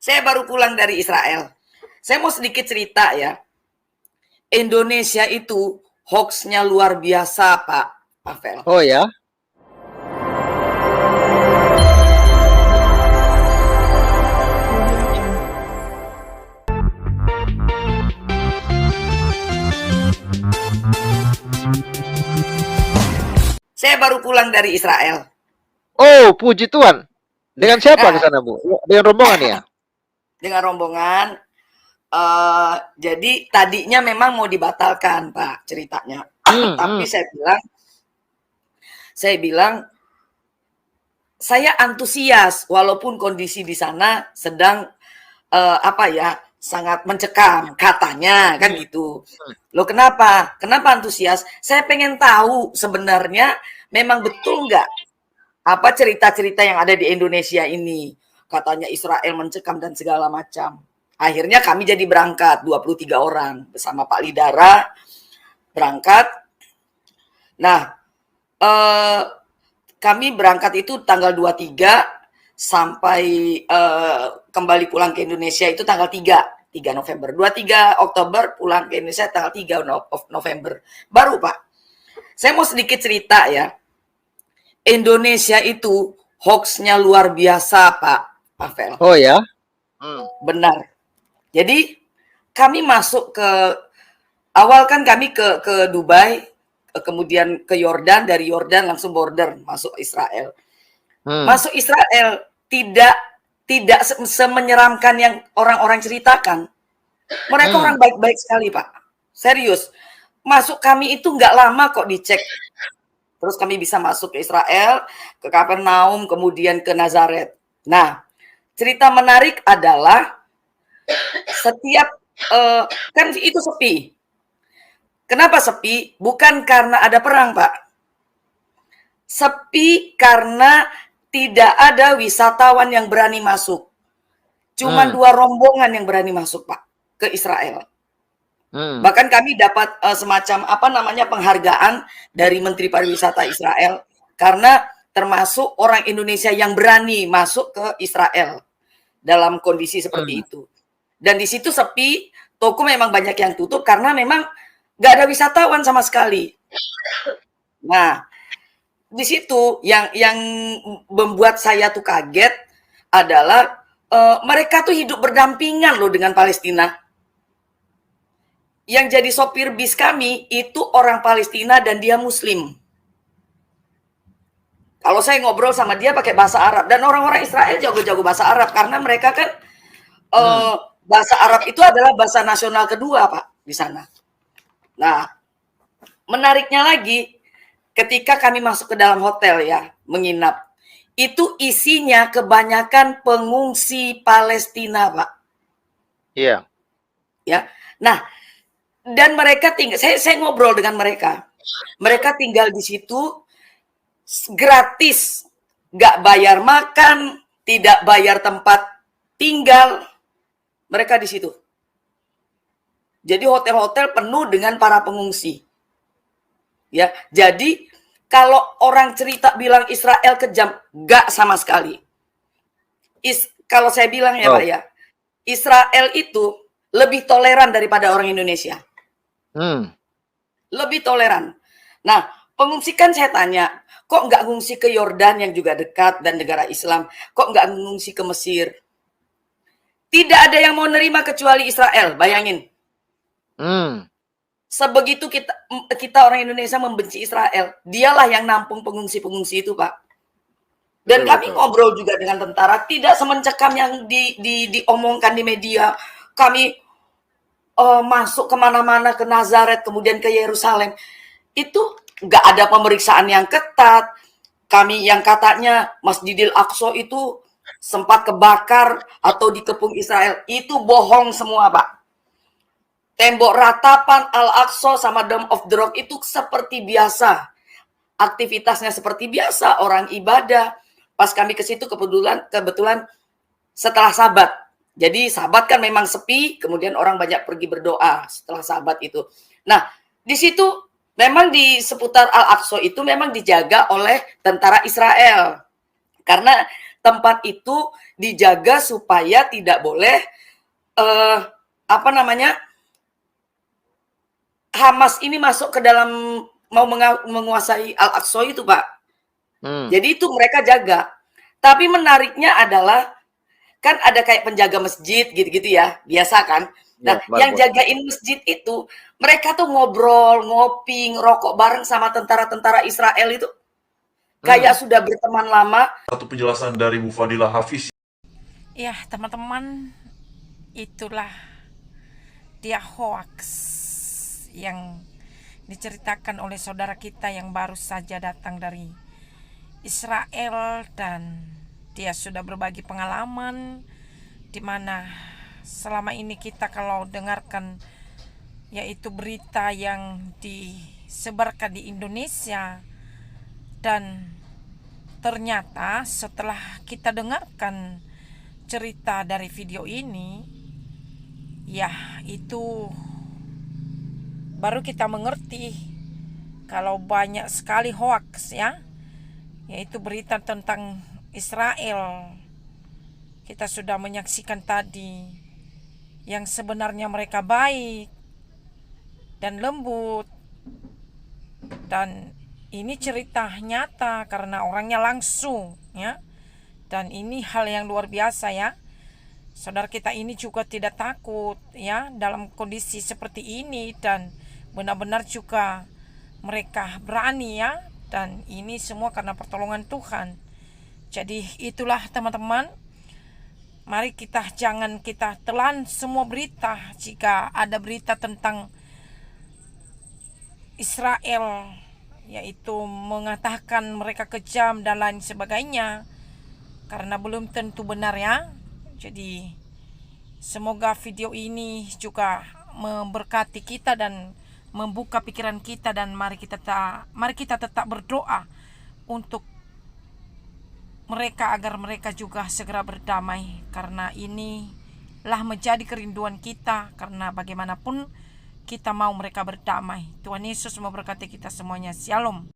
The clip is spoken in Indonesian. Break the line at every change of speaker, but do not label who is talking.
Saya baru pulang dari Israel. Saya mau sedikit cerita ya. Indonesia itu hoax-nya luar biasa, Pak Pavel.
Oh ya?
Saya baru pulang dari Israel.
Oh, puji Tuhan. Dengan siapa ke sana, Bu? Dengan rombongan ya?
Dengan rombongan. Jadi tadinya memang mau dibatalkan, Pak, ceritanya.
Hmm,
Tapi
hmm,
saya bilang saya antusias walaupun kondisi di sana sedang sangat mencekam katanya kan
hmm,
gitu. Loh kenapa? Kenapa antusias? Saya pengen tahu sebenarnya memang betul nggak apa cerita-cerita yang ada di Indonesia ini. Katanya Israel mencekam dan segala macam. Akhirnya kami jadi berangkat 23 orang bersama Pak Lidara berangkat. Nah, eh, kami berangkat itu tanggal 23 sampai kembali pulang ke Indonesia itu tanggal 3 November. 23 Oktober pulang ke Indonesia tanggal 3 November. Baru, Pak. Saya mau sedikit cerita ya. Indonesia itu hoax-nya luar biasa, Pak Pavel.
oh ya? Hmm,
Benar. Jadi kami masuk ke awal kan kami ke Dubai, kemudian ke Yordan, dari Yordan langsung border masuk Israel.
hmm,
Masuk Israel tidak semenyeramkan yang orang-orang ceritakan. Mereka
hmm,
orang baik-baik sekali, Pak. Serius. Masuk kami itu nggak lama kok dicek. Terus kami bisa masuk ke Israel, ke Kapernaum, kemudian ke Nazaret. Nah, cerita menarik adalah setiap kan itu sepi. Kenapa sepi? Bukan karena ada perang, Pak. Sepi karena tidak ada wisatawan yang berani masuk. Cuma
hmm,
2 rombongan yang berani masuk, Pak, ke Israel.
hmm,
Bahkan kami dapat semacam penghargaan dari Menteri Pariwisata Israel karena termasuk orang Indonesia yang berani masuk ke Israel dalam kondisi
hmm.
seperti itu. Dan di situ sepi, toko memang banyak yang tutup karena memang nggak ada wisatawan sama sekali. Nah, di situ yang membuat saya tuh kaget adalah mereka tuh hidup berdampingan loh dengan Palestina. Yang jadi sopir bis kami itu orang Palestina dan dia Muslim. Kalau saya ngobrol sama dia pakai bahasa Arab dan orang-orang Israel jago-jago bahasa Arab karena mereka kan
Hmm.
bahasa Arab itu adalah bahasa nasional kedua, Pak, di sana. Nah, menariknya lagi ketika kami masuk ke dalam hotel ya, menginap. Itu isinya kebanyakan pengungsi Palestina, Pak.
Iya.
Ya. Nah, dan mereka tinggal saya ngobrol dengan mereka. Mereka tinggal di situ gratis, nggak bayar makan, tidak bayar tempat tinggal, mereka di situ. Jadi hotel-hotel penuh dengan para pengungsi. Ya, jadi kalau orang cerita bilang Israel kejam, nggak sama sekali. Kalau saya bilang ya Pak
Oh.
ya, Israel itu lebih toleran daripada orang Indonesia.
Hmm.
Lebih toleran. Nah, pengungsi kan saya tanya, kok nggak ngungsi ke Yordan yang juga dekat dan negara Islam? Kok nggak ngungsi ke Mesir? Tidak ada yang mau nerima kecuali Israel, bayangin.
Hmm.
Sebegitu kita orang Indonesia membenci Israel, dialah yang nampung pengungsi-pengungsi itu, Pak. Dan
Betul,
kami
betul.
ngobrol juga dengan tentara, tidak semencekam yang diomongkan di media. Kami masuk kemana-mana ke Nazaret, kemudian ke Yerusalem. Itu nggak ada pemeriksaan yang ketat. Kami yang katanya Masjidil Aqsa itu sempat kebakar atau dikepung Israel, itu bohong semua, Pak. Tembok ratapan Al-Aqsa sama Dome of the Rock itu seperti biasa. Aktivitasnya seperti biasa, orang ibadah. Pas kami ke situ kebetulan setelah Sabat. Jadi Sabat kan memang sepi, kemudian orang banyak pergi berdoa setelah Sabat itu. Nah, di situ memang di seputar Al-Aqsa itu memang dijaga oleh tentara Israel. Karena tempat itu dijaga supaya tidak boleh Hamas ini masuk ke dalam mau menguasai Al-Aqsa itu, Pak. Jadi itu mereka jaga. Tapi menariknya adalah kan ada kayak penjaga masjid gitu-gitu ya, biasa kan. Nah, yang jagain masjid itu mereka tuh ngobrol, ngopi, ngerokok bareng sama tentara-tentara Israel itu. Kayak sudah berteman lama.
Satu penjelasan dari Bu Fadila Hafiz.
Ya, teman-teman, itulah dia hoax yang diceritakan oleh saudara kita yang baru saja datang dari Israel, dan dia sudah berbagi pengalaman di mana selama ini kita kalau dengarkan yaitu berita yang disebarkan di Indonesia, dan ternyata setelah kita dengarkan cerita dari video ini, ya itu baru kita mengerti kalau banyak sekali hoax ya, yaitu berita tentang Israel. Kita sudah menyaksikan tadi yang sebenarnya mereka baik dan lembut, dan ini cerita nyata karena orangnya langsung ya. Dan ini hal yang luar biasa ya. Saudara kita ini juga tidak takut ya dalam kondisi seperti ini, dan benar-benar juga mereka berani ya, dan ini semua karena pertolongan Tuhan. Jadi itulah teman-teman, mari jangan kita telan semua berita. Jika ada berita tentang Israel yaitu mengatakan mereka kejam dan lain sebagainya, karena belum tentu benar ya. Jadi semoga video ini juga memberkati kita dan membuka pikiran kita, dan mari kita tetap berdoa untuk mereka agar mereka juga segera berdamai, karena inilah menjadi kerinduan kita, karena bagaimanapun kita mau mereka berdamai. Tuhan Yesus memberkati kita semuanya. Shalom.